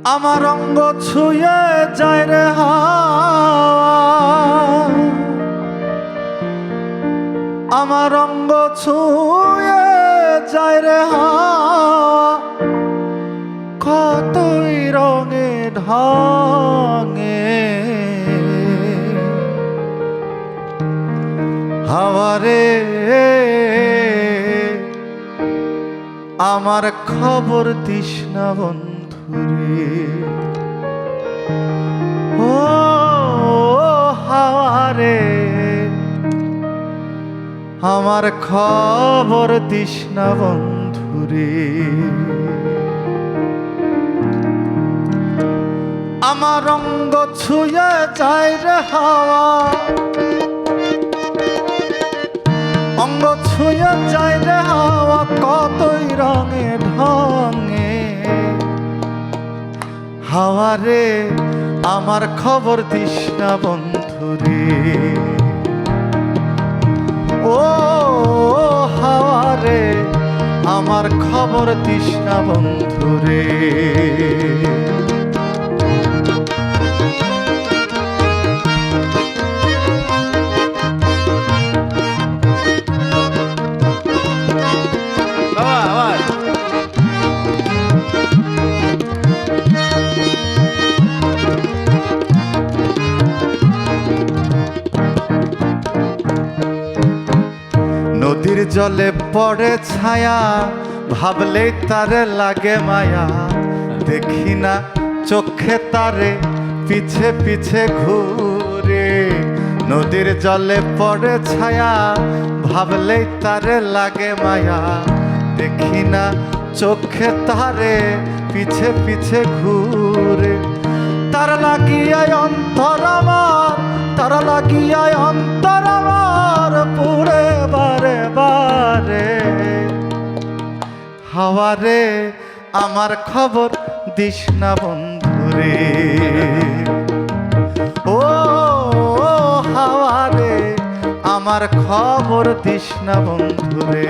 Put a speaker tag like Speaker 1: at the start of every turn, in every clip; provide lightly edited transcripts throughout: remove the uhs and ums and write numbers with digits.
Speaker 1: আমার অঙ্গ ছুঁয়ে যায় রে হাওয়া, আমার অঙ্গ ছুঁয়ে যায় রে হাওয়া, কতই রঙে ঢঙে হাওয়ারে আমার খবর দিস না বন্ধুরে। ও হাওয়ারে আমার খবর দিস না বন্ধুরে। আমার অঙ্গ ছুঁয়ে যায় রে হাওয়া, অঙ্গ ছুঁয়ে যায় রে হাওয়া, কতই রঙে ঢঙে হাওয়ারে আমার খবর দিস না বন্ধুরে। ও হাওয়ারে আমার খবর দিস না বন্ধুরে। নদীর জলে পড়ে ছায়া, ভাবলেই তারে লাগে মায়া, দেখি না চোখে তারে পিছে পিছে ঘুরে। নদীর জলে পড়ে ছায়া, ভাবলেই তারে লাগে মায়া, দেখি না চোখে তারে পিছে পিছে ঘুরে। তার লাগিয়ায় অন্তর আমার, তার লাগিয়ায় অন্তর আমার পুরে বারে বারে হাওয়ারে আমার খবর দিস না বন্ধুরে। ও হাওয়ারে আমার খবর দিস না বন্ধুরে।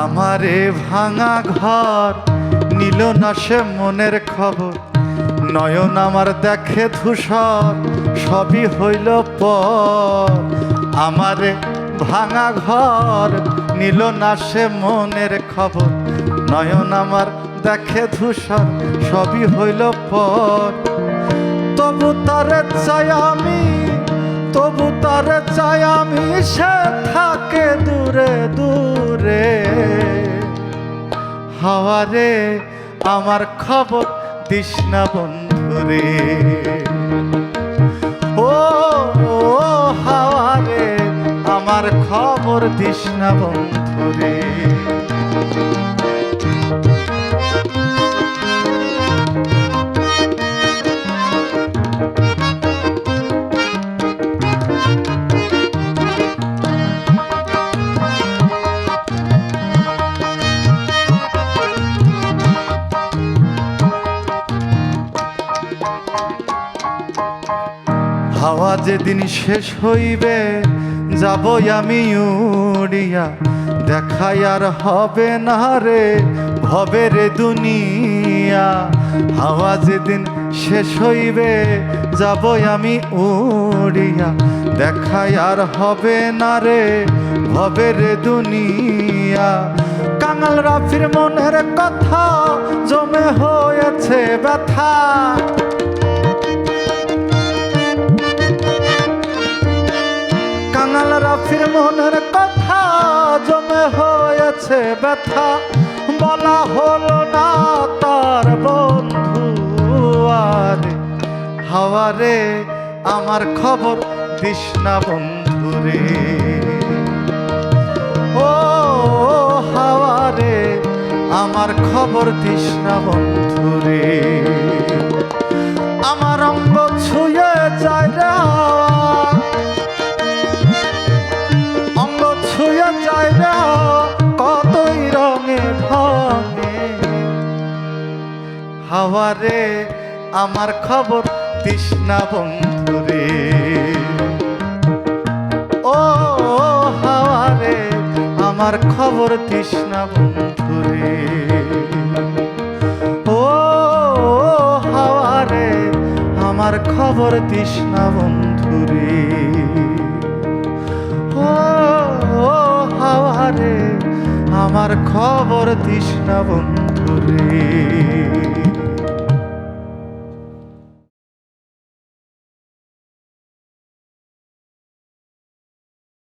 Speaker 1: আমারে ভাঙা ঘর নিল না সে মনের খবর, নয়ন আমার দেখে ধূসর সবই হইল পর। আমারে ভাঙা ঘর নিল না সে মনের খবর, নয়ন আমার দেখে ধূসর সবই হইল পর। তবু তারে চাই আমি, তবু তারে চাই আমি, সে থাকে দূরে দূরে হাওয়ারে আমার খবর দিস না বন্ধুরে। ও হাওয়ারে আমার খবর দিস না বন্ধুরে। হাওয়া যেদিন শেষ হইবে যাব আমি উড়িয়া, দেখাই আর হবে না রে ভবে রে দুনিয়া। হাওয়া যেদিন শেষ হইবে যাব আমি উড়িয়া, দেখাই আর হবে না রে ভবে রে দুনিয়া। কাঙাল রাফির মনের কথা জমে হয়েছে ব্যথা, কাঙাল রাফির মনের কথা জমে হয়েছে ব্যথা। বলা হলো না তার বন্ধু আরে হাওয়ারে আমার খবর দিস না বন্ধুরে। ও হাওয়ারে আমার খবর দিস না বন্ধুরে। আমার হাওয়ারে আমার খবর দিস না বন্ধুরে। ও হাওয়ারে আমার খবর দিস না বন্ধুরে। ও হাওয়ারে আমার খবর দিস না বন্ধুরে। ও হাওয়ারে আমার খবর দিস না বন্ধুরে।